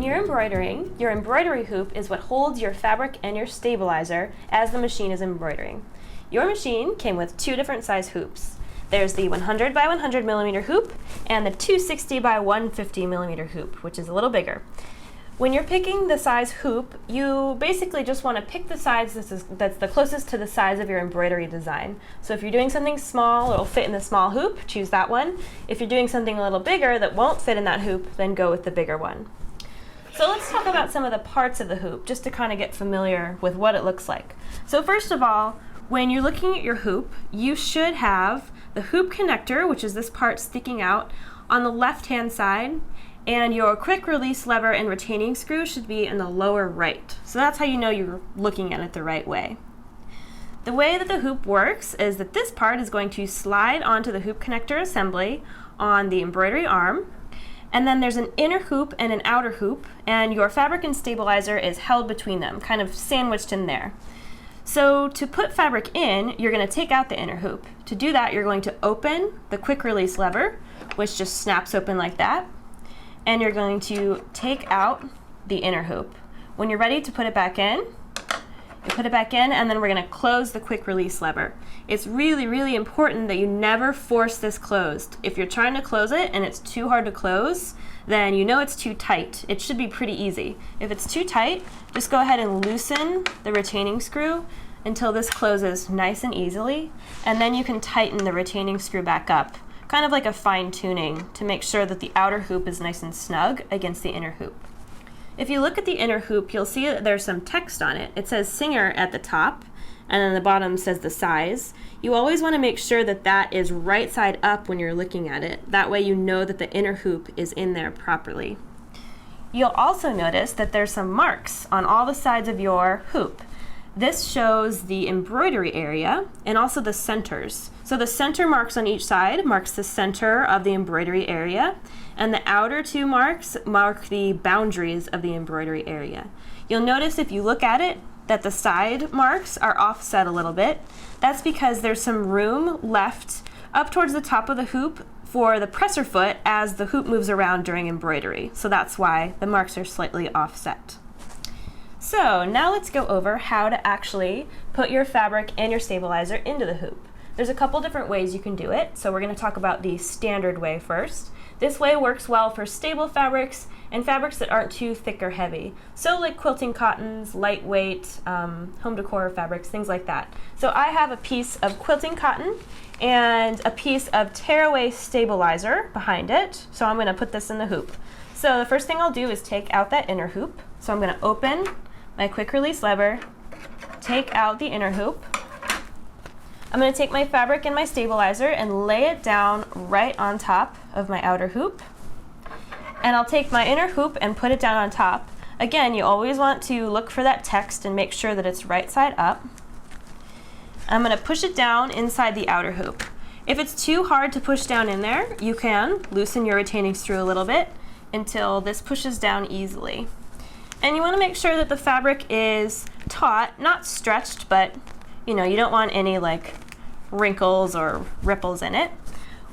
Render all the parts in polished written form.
When you're embroidering, your embroidery hoop is what holds your fabric and your stabilizer as the machine is embroidering. Your machine came with two different size hoops. There's the 100 by 100 millimeter hoop and the 260 by 150 millimeter hoop, which is a little bigger. When you're picking the size hoop, you basically just want to pick the size that's the closest to the size of your embroidery design. So if you're doing something small, it'll fit in the small hoop, choose that one. If you're doing something a little bigger that won't fit in that hoop, then go with the bigger one. So let's talk about some of the parts of the hoop, just to kind of get familiar with what it looks like. So first of all, when you're looking at your hoop, you should have the hoop connector, which is this part sticking out, on the left-hand side, and your quick release lever and retaining screw should be in the lower right. So that's how you know you're looking at it the right way. The way that the hoop works is that this part is going to slide onto the hoop connector assembly on the embroidery arm, and then there's an inner hoop and an outer hoop, and your fabric and stabilizer is held between them, kind of sandwiched in there. So to put fabric in, you're going to take out the inner hoop. To do that, you're going to open the quick release lever, which just snaps open like that, and you're going to take out the inner hoop. When you're ready to put it back in, you put it back in, and then we're going to close the quick release lever. It's really, really important that you never force this closed. If you're trying to close it and it's too hard to close, then you know it's too tight. It should be pretty easy. If it's too tight, just go ahead and loosen the retaining screw until this closes nice and easily, and then you can tighten the retaining screw back up, kind of like a fine-tuning to make sure that the outer hoop is nice and snug against the inner hoop. If you look at the inner hoop, you'll see that there's some text on it. It says Singer at the top, and then the bottom says the size. You always want to make sure that that is right side up when you're looking at it. That way you know that the inner hoop is in there properly. You'll also notice that there's some marks on all the sides of your hoop. This shows the embroidery area and also the centers. So the center marks on each side marks the center of the embroidery area, and the outer two marks mark the boundaries of the embroidery area. You'll notice if you look at it that the side marks are offset a little bit. That's because there's some room left up towards the top of the hoop for the presser foot as the hoop moves around during embroidery. So that's why the marks are slightly offset. So now let's go over how to actually put your fabric and your stabilizer into the hoop. There's a couple different ways you can do it, so we're going to talk about the standard way first. This way works well for stable fabrics and fabrics that aren't too thick or heavy. So like quilting cottons, lightweight, home decor fabrics, things like that. So I have a piece of quilting cotton and a piece of tearaway stabilizer behind it, so I'm going to put this in the hoop. So the first thing I'll do is take out that inner hoop. So I'm going to open my quick release lever, take out the inner hoop. I'm going to take my fabric and my stabilizer and lay it down right on top of my outer hoop. And I'll take my inner hoop and put it down on top. Again, you always want to look for that text and make sure that it's right side up. I'm going to push it down inside the outer hoop. If it's too hard to push down in there, you can loosen your retaining screw a little bit until this pushes down easily. And you want to make sure that the fabric is taut, not stretched, but you don't want any like wrinkles or ripples in it.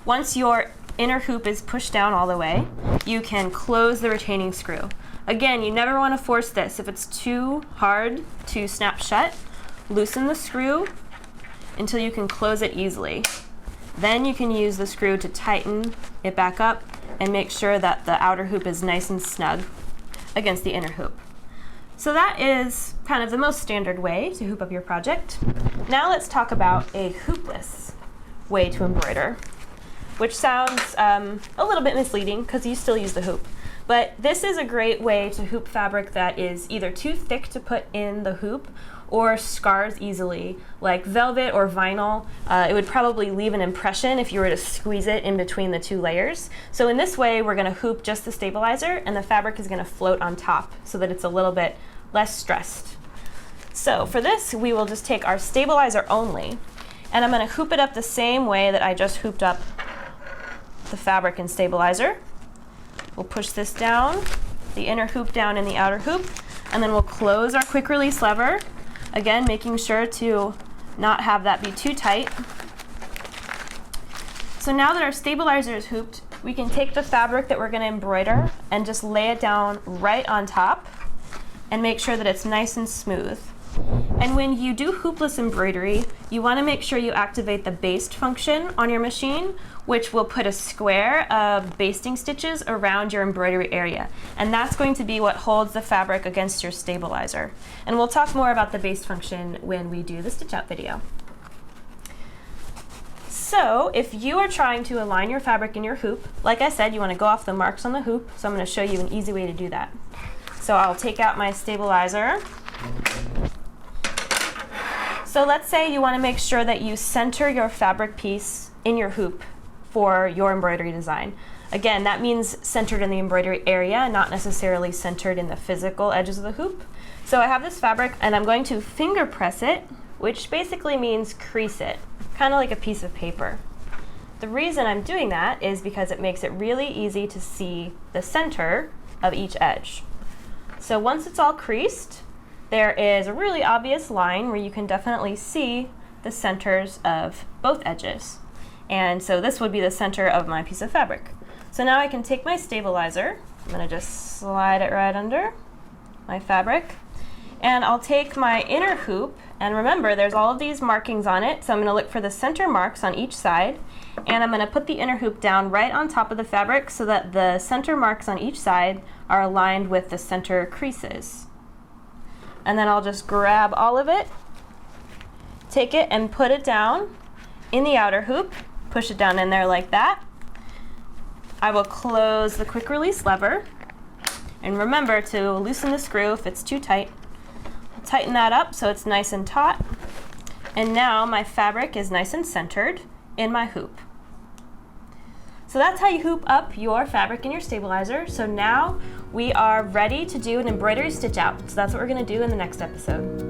Once your inner hoop is pushed down all the way, you can close the retaining screw. Again, you never want to force this. If it's too hard to snap shut, loosen the screw until you can close it easily. Then you can use the screw to tighten it back up and make sure that the outer hoop is nice and snug against the inner hoop. So that is kind of the most standard way to hoop up your project. Now let's talk about a hoopless way to embroider, which sounds a little bit misleading because you still use the hoop. But this is a great way to hoop fabric that is either too thick to put in the hoop or scars easily, like velvet or vinyl. It would probably leave an impression if you were to squeeze it in between the two layers. So in this way, we're gonna hoop just the stabilizer and the fabric is gonna float on top so that it's a little bit less stressed. So for this, we will just take our stabilizer only, and I'm gonna hoop it up the same way that I just hooped up the fabric and stabilizer. We'll push this down, the inner hoop down in the outer hoop, and then we'll close our quick release lever. Again, making sure to not have that be too tight. So now that our stabilizer is hooped, we can take the fabric that we're going to embroider and just lay it down right on top and make sure that it's nice and smooth. And when you do hoopless embroidery, you want to make sure you activate the baste function on your machine, which will put a square of basting stitches around your embroidery area. And that's going to be what holds the fabric against your stabilizer. And we'll talk more about the baste function when we do the stitch out video. So if you are trying to align your fabric in your hoop, like I said, you want to go off the marks on the hoop. So I'm going to show you an easy way to do that. So I'll take out my stabilizer. So let's say you want to make sure that you center your fabric piece in your hoop for your embroidery design. Again, that means centered in the embroidery area, not necessarily centered in the physical edges of the hoop. So I have this fabric and I'm going to finger press it, which basically means crease it, kind of like a piece of paper. The reason I'm doing that is because it makes it really easy to see the center of each edge. So once it's all creased, there is a really obvious line where you can definitely see the centers of both edges. And so this would be the center of my piece of fabric. So now I can take my stabilizer, I'm going to just slide it right under my fabric, and I'll take my inner hoop, and remember there's all of these markings on it, so I'm going to look for the center marks on each side, and I'm going to put the inner hoop down right on top of the fabric so that the center marks on each side are aligned with the center creases. And then I'll just grab all of it, take it and put it down in the outer hoop, push it down in there like that. I will close the quick release lever, and remember to loosen the screw if it's too tight. Tighten that up so it's nice and taut, and now my fabric is nice and centered in my hoop. So that's how you hoop up your fabric in your stabilizer. So now we are ready to do an embroidery stitch out. So that's what we're going to do in the next episode.